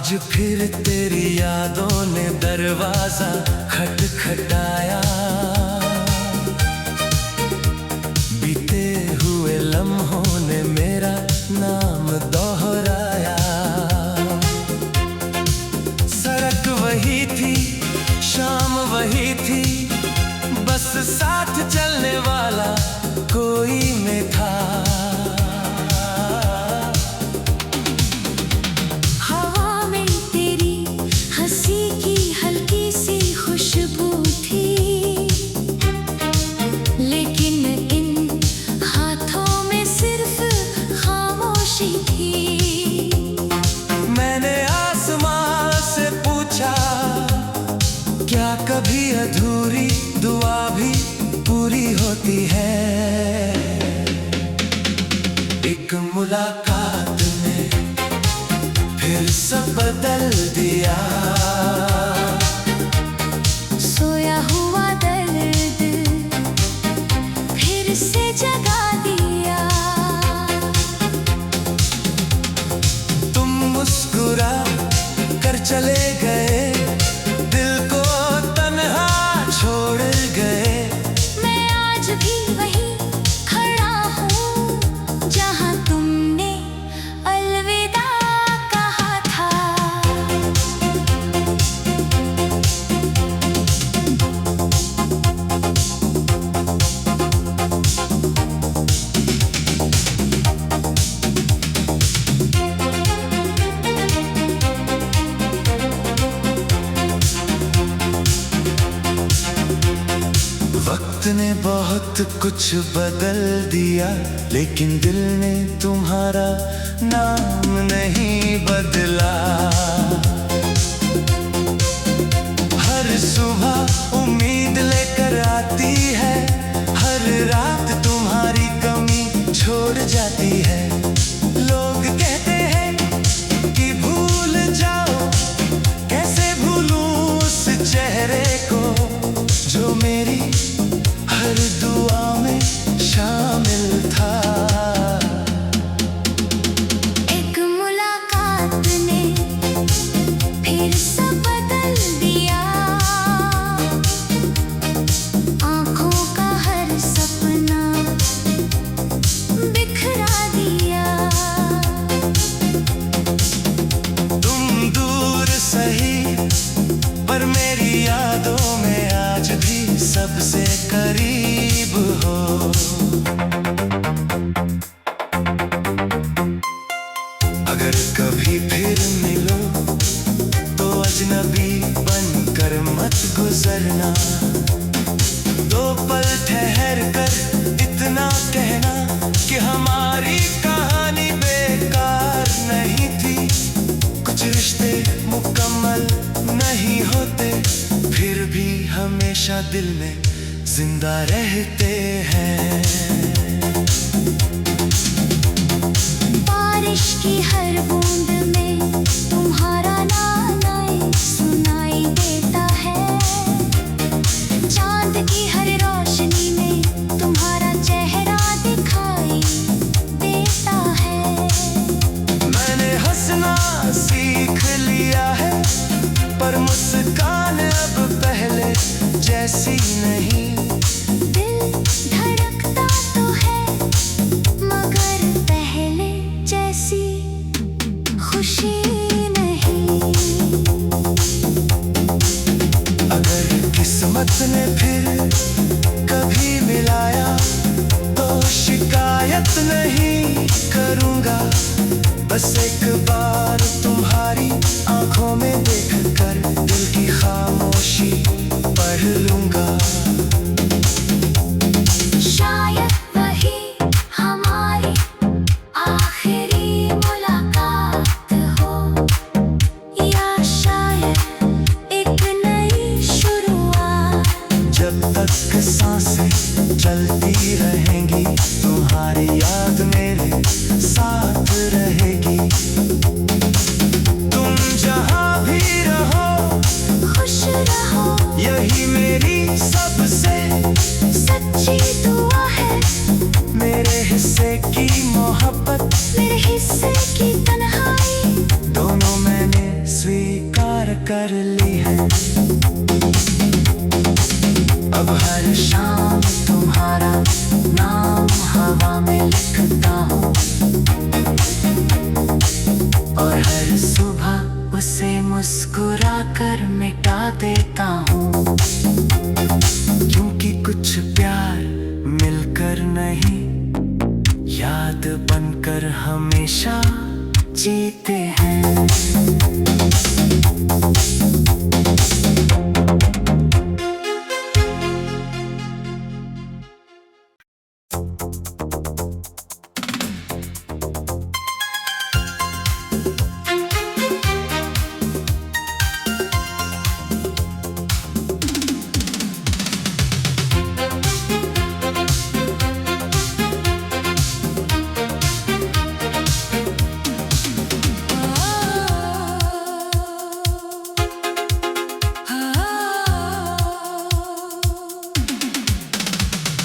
आज फिर तेरी यादों ने दरवाजा खटखटाया। बीते हुए लम्हों ने मेरा नाम दोहराया। सड़क वही थी, शाम वही थी, बस साथ चलने वाला कोई मैं था। क्या कभी अधूरी दुआ भी पूरी होती है? एक मुलाकात ने फिर सब बदल दिया। सोया हुआ दर्द फिर से जगा दिया। तुम मुस्कुरा कर चले गए, वक्त ने बहुत कुछ बदल दिया, लेकिन दिल ने तुम्हारा नाम नहीं बदला। हर सुबह उम्मीद लेकर आती है, हर रात तुम्हारी कमी छोड़ जाती है। लोग कहते हैं कि भूल जाओ, कैसे भूलूं उस चेहरे को जो मेरी हर दुआ में शामिल था। एक मुलाकात ने फिर सब बदल दिया। आंखों का हर सपना बिखरा दिया। तुम दूर सही पर मेरी यादों में आज भी सबसे करीब हो। अगर कभी फिर मिलो तो अजनबी बनकर मत गुजरना। दो पल ठहर कर इतना कहना कि हमारी कहानी बेकार नहीं थी। कुछ रिश्ते मुकम्मल नहीं होते, फिर भी हमेशा दिल में जिंदा रहते हैं। बारिश की हर बूंद में तुम्हारा नाम सुनाई देता है। चांद की हर रोशनी में तुम्हारा चेहरा दिखाई देता है। मैंने हंसना सीख लिया है, पर मुस्कान अब पहले जैसी नहीं। दिल धड़कता तो है, मगर पहले जैसी खुशी नहीं। अगर किस्मत ने फिर कभी मिलाया तो शिकायत नहीं करूँगा। बस एक बार तुम्हारी आंखों में देखकर दिल की खामोशी पढ़ लूँगा। शायद वही हमारी आखिरी मुलाकात हो, या शायद एक नई शुरुआत। कर ली है। अब हर शाम तुम्हारा नाम हवा में लिखता हूँ, और हर सुबह उसे मुस्कुरा कर मिटा देता हूँ। क्योंकि कुछ प्यार मिलकर नहीं, याद बनकर हमेशा जीते हैं।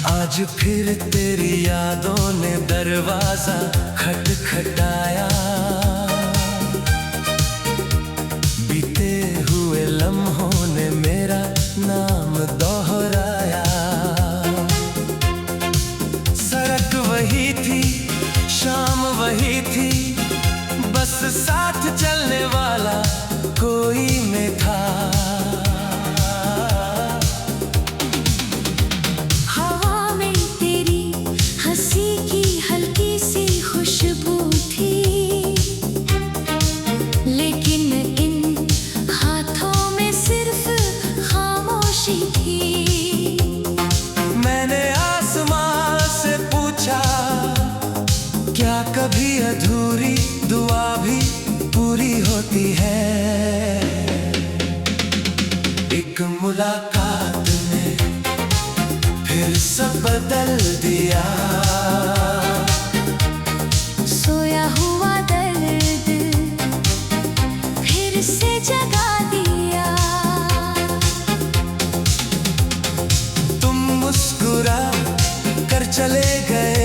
आज फिर तेरी यादों ने दरवाजा खटखटाया, बीते हुए लम्हों ने मेरा नाम दोहराया। सड़क वही थी, शाम वही थी, बस साथ चलने वाला कोई मैं था। क्या कभी अधूरी दुआ भी पूरी होती है? एक मुलाकात ने फिर सब बदल दिया। सोया हुआ दर्द फिर से जगा दिया। तुम मुस्कुरा कर चले गए,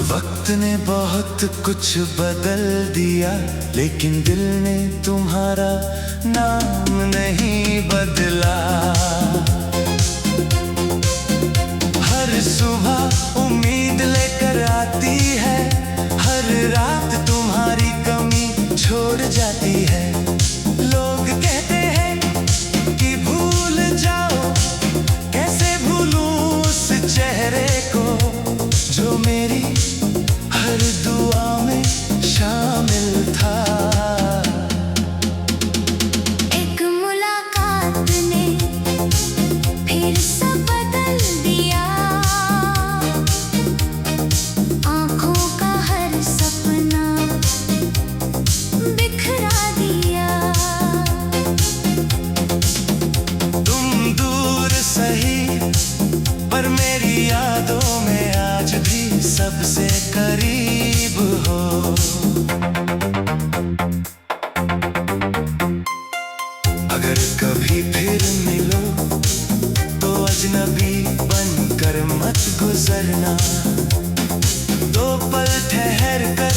वक्त ने बहुत कुछ बदल दिया, लेकिन दिल ने तुम्हारा नाम नहीं बदला। हर सुबह उम्मीद लेकर आती है, हर रात तुम्हारी कमी छोड़ जाती है। लोग कहते हैं कि भूल जाओ, कैसे भूलूं उस चेहरे को जो मेरी हर दुआ में शामिल था। एक मुलाकात ने फिर सब बदल दिया। आँखों का हर सपना बिखरा दिया। तुम दूर सही पर मेरी यादों में आज भी सबसे करीब हो। अगर कभी फिर मिलो तो अजनबी बनकर मत गुजरना। दो पल ठहर कर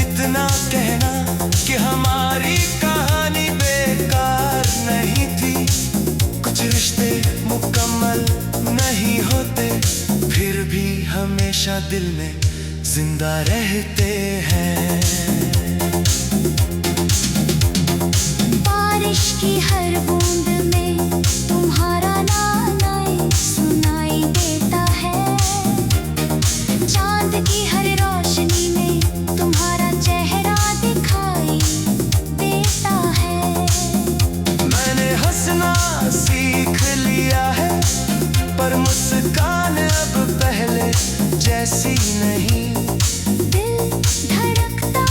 इतना कहना कि हमारी कहानी बेकार नहीं थी। कुछ रिश्ते मुकम्मल नहीं होते, फिर भी हमेशा दिल में जिंदा रहते हैं। बारिश की हर बूंद में तुम्हारा नाम सुनाई देता है। चांद की हर रोशनी में तुम्हारा चेहरा दिखाई देता है। मैंने हंसना सीख लिया है, पर मुस्कान अब पहले जैसी नहीं। दिल धड़कता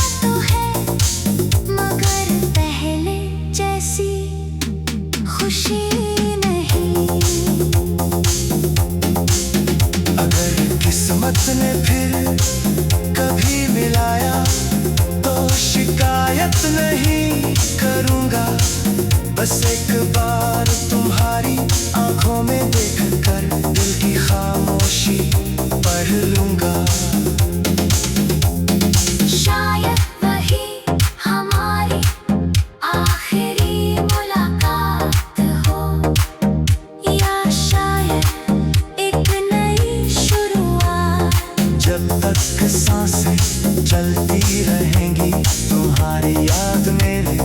बस एक बार तुम्हारी आंखों में देखकर दिल की खामोशी पढ़ लूंगा। शायद वही हमारी आखिरी मुलाकात हो, या शायद एक नई शुरुआत। जब तक सांसें चलती रहेंगी तुम्हारी याद मेरे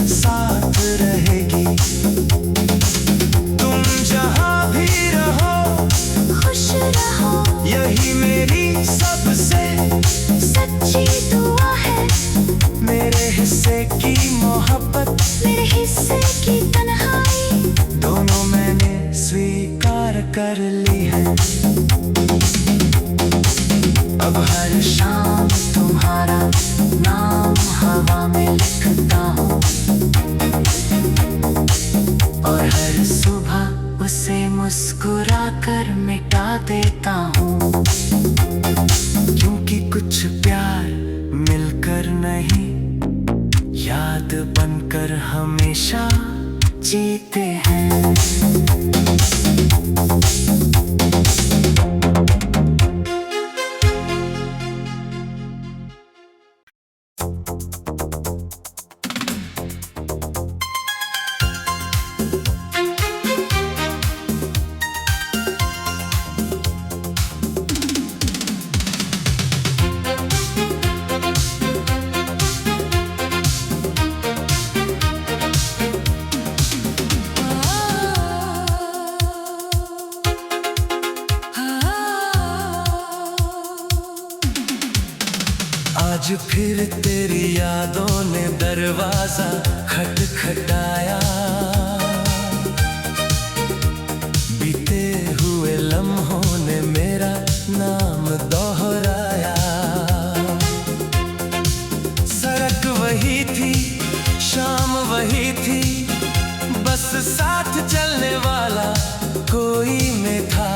साथ रहेगी। तुम जहां भी रहो खुश रहो, यही मेरी सबसे सच्ची दुआ है। मेरे हिस्से की मोहब्बत, मेरे हिस्से की तन्हाई, दोनों मैंने स्वीकार कर ली है। अब हर शाम तुम्हारा नाम हवा में लिखता हूँ, और हर सुबह उसे मुस्कुरा कर मिटा देता हूँ। क्योंकि कुछ प्यार मिलकर नहीं, याद बनकर हमेशा जीते हैं। आज फिर तेरी यादों ने दरवाजा खटखटाया। बीते हुए लम्हों ने मेरा नाम दोहराया। सड़क वही थी, शाम वही थी, बस साथ चलने वाला कोई मैं था।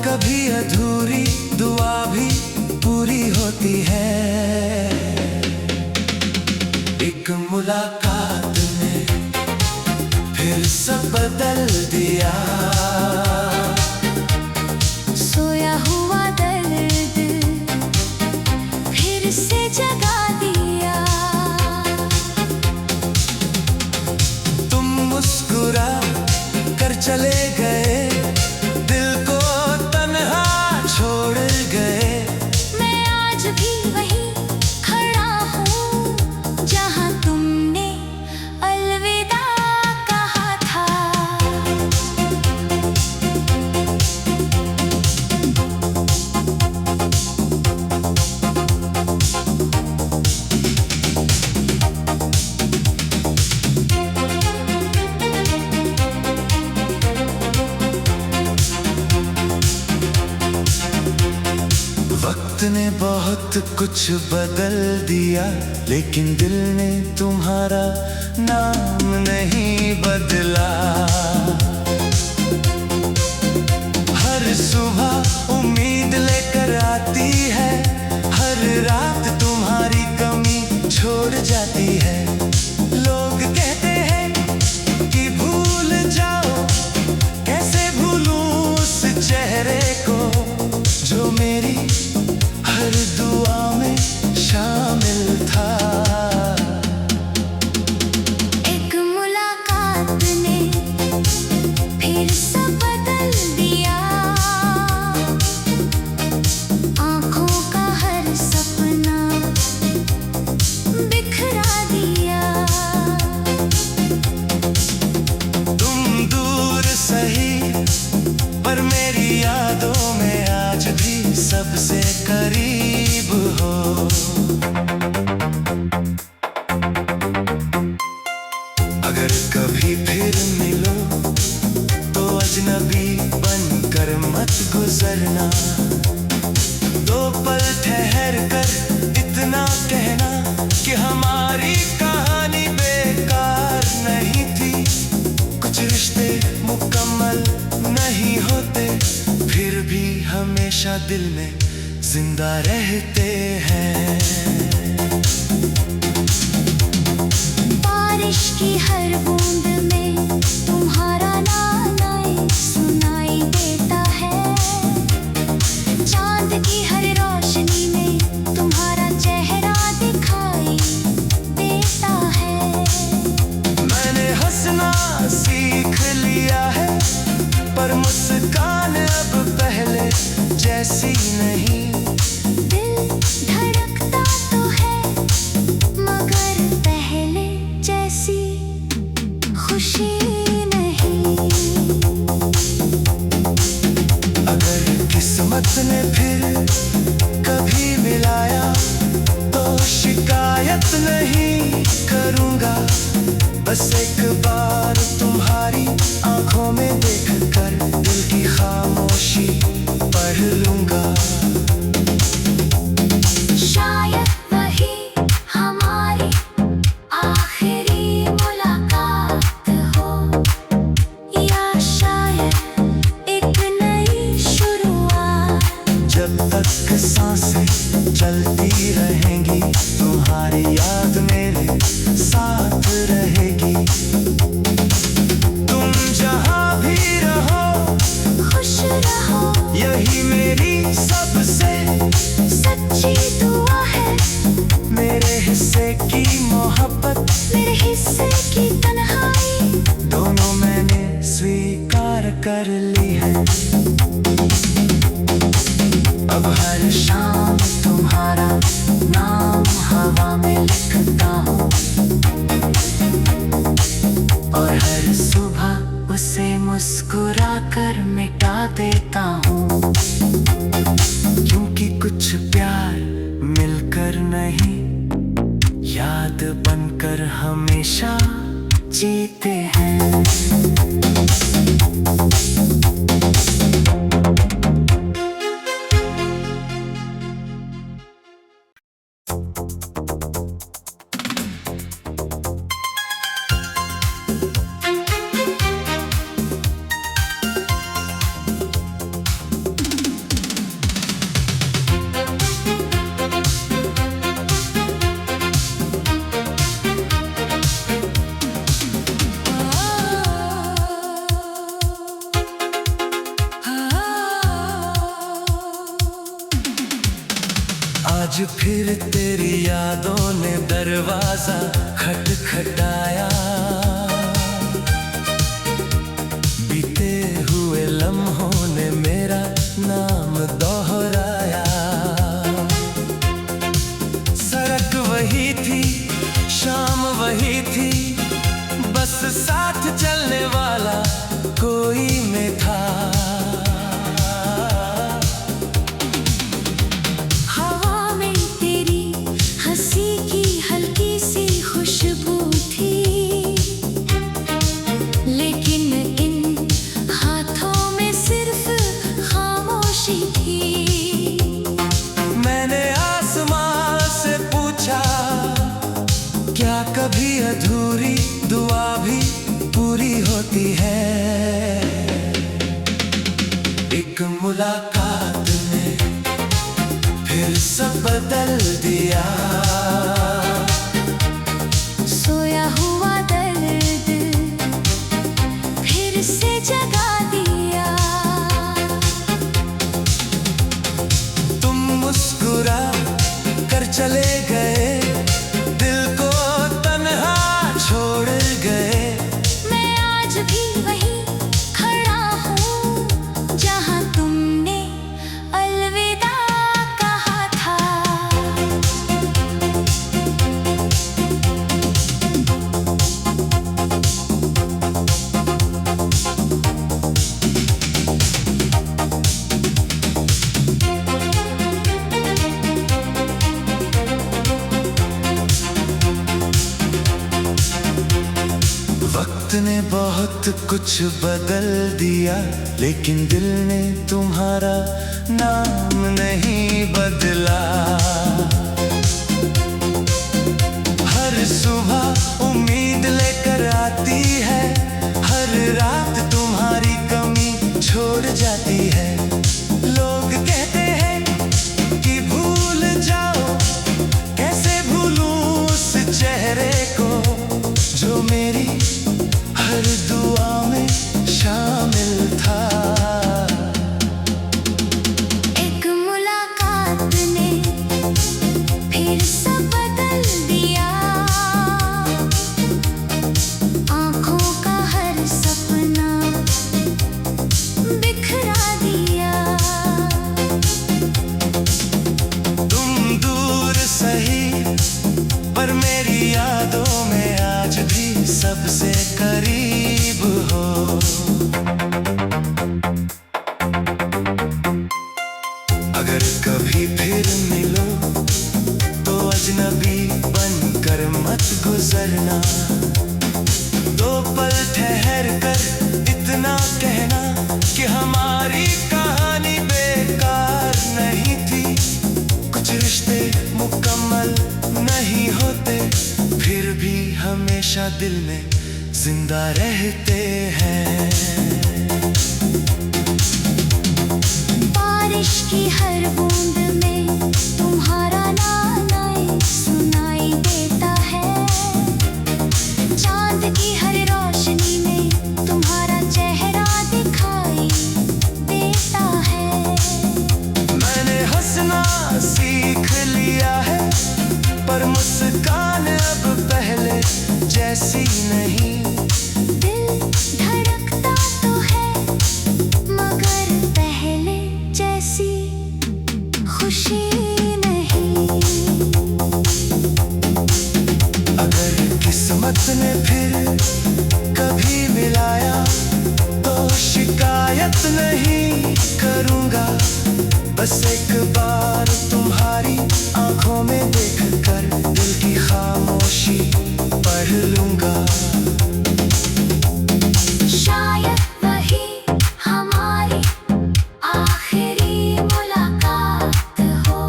कभी अधूरी दुआ भी पूरी होती है। एक मुलाकात ने फिर सब बदल दिया। सोया हुआ दर्द फिर से जगा दिया। तुम मुस्कुरा कर चले गए, छोड़ गए। मैं आज भी वहीं खड़ा हूँ जहाँ तुमने अलविदा कहा था। वक्त ने बहुत कुछ बदल दिया, लेकिन दिल ने तुम्हारा नाम नहीं बदला। हर सुबह उम्मीद लेकर आती है, हर रात तुम्हारी कमी छोड़ जाती है। लोग कहते हैं कि भूल जाओ, कैसे भूलूं उस चेहरे को जो मेरी हर दुआ में शामिल था। एक मुलाकात ने फिर सब बदल दिया। आँखों का हर सपना बिखरा दिया। तुम दूर सही पर मेरी यादों में आज भी सबसे करीब हो। अगर कभी फिर मिलो तो अजनबी बनकर मत गुजरना। पल ठहर कर इतना कहना कि हमारी कहानी बेकार नहीं थी। कुछ रिश्ते मुकम्मल नहीं होते, फिर भी हमेशा दिल में जिंदा रहते हैं। बारिश की हर बूंद में तुम्हारा नाम सुनाई देता है। चांद की हर रोशनी में तुम्हारा चेहरा दिखाई देता है। मैंने हंसना सीख लिया है, पर मुस्कान अब पहले जैसी नहीं। दिल धड़कता तो है, मगर पहले जैसी खुशी नहीं। अगर किस्मत ने फिर कभी मिलाया तो शिकायत नहीं करूँगा। बस एक बार तुम्हारी आंखों में देखकर दिल की खामोशी पढ़ लूँगा। शायद वही हमारी आखिरी मुलाकात हो, या शायद एक नई शुरुआत। जब तक सांसें चलती रहेंगी, तुम्हारी याद मेरे साथ रहेगी। तुम जहाँ भी रहो खुश रहो, यही मेरी सबसे सच्ची दुआ है। मेरे हिस्से की मोहब्बत, मेरे हिस्से की तन्हाई, दोनों मैंने स्वीकार कर ली है। अब हर शाम तुम्हारा नाम हवा में लिखता हूँ, और हर सुबह उसे मुस्कुरा कर मिटा देता हूँ। क्योंकि कुछ प्यार मिलकर नहीं, याद बनकर हमेशा जीते हैं। आज फिर तेरी यादों ने दरवाजा खटखटाया। बीते हुए लम्हों ने मेरा नाम दोहराया। सड़क वही थी, शाम वही थी, बस साथ चलने वाला कोई मैं था। कभी अधूरी दुआ भी पूरी होती है। एक मुलाकात ने फिर सब बदल दिया। सोया हुआ दर्द फिर से जगा दिया। तुम मुस्कुरा कर चले गए, छोड़ गए। मैं आज भी वहीं खड़ा हूँ, जहाँ तुमने अलविदा कहा था। कुछ बदल दिया, लेकिन दिल ने तुम्हारा नाम नहीं बदला। हर सुबह उम्मीद लेकर आती है, हर रात तुम्हारी कमी छोड़ जाती है। लोग कहते हैं कि भूल जाओ, कैसे भूलूं उस चेहरे को जो मेरी हर दुआ में शामिल था। एक मुलाकात ने फिर सब बदल दिया, आँखों का हर सपना बिखरा दिया। तुम दूर सही पर मेरी यादों में आज भी सबसे करीब हो। अगर कभी फिर मिलो तो अजनबी बनकर मत गुजरना। दो पल ठहर कर इतना कहना कि हमारी कहानी बेकार नहीं थी। कुछ रिश्ते मुकम्मल नहीं होते, फिर भी हमेशा दिल में जिंदा रहते हैं। बारिश की हर बूंद में तुम्हारा नाम सुनाई देता है। चांद की हर रोशनी में तुम्हारा चेहरा दिखाई देता है। मैंने हंसना सीख लिया है, पर मुस्कान अब पहले जैसी नहीं। दिल धड़कता तो है, मगर पहले जैसी खुशी नहीं। अगर किस्मत ने फिर कभी मिलाया तो शिकायत नहीं करूँगा। बस एक बार तुम्हारी आंखों में देखकर दिल की खामोशी पढ़ लूँगा। शायद वही हमारी आखिरी मुलाकात हो,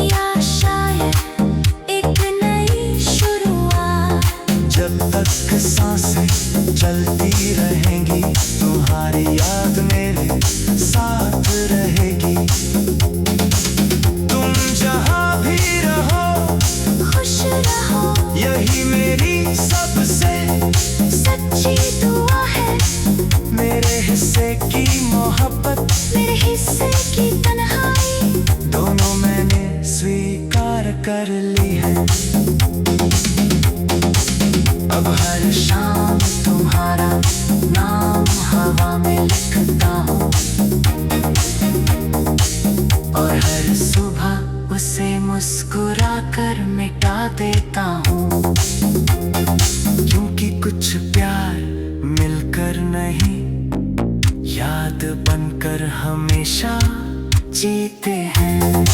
या शायद एक नई शुरुआत। जब तक सांसें चलती रहेंगी तुम्हारी याद मेरे साथ रहेगी। तुम जहाँ भी रहो खुश रहो, यही मेरी सबसे सच्ची दुआ है। मेरे हिस्से की मोहब्बत, मेरे हिस्से की तन्हाई, दोनों मैंने स्वीकार कर ली है। अब हर शाम तुम्हारा नाम हवा में लिखता हूँ, और हर सुबह उसे मुस्कुरा कर मिटा देता हूँ। क्योंकि कुछ प्यार मिलकर नहीं, याद बनकर हमेशा जीते हैं।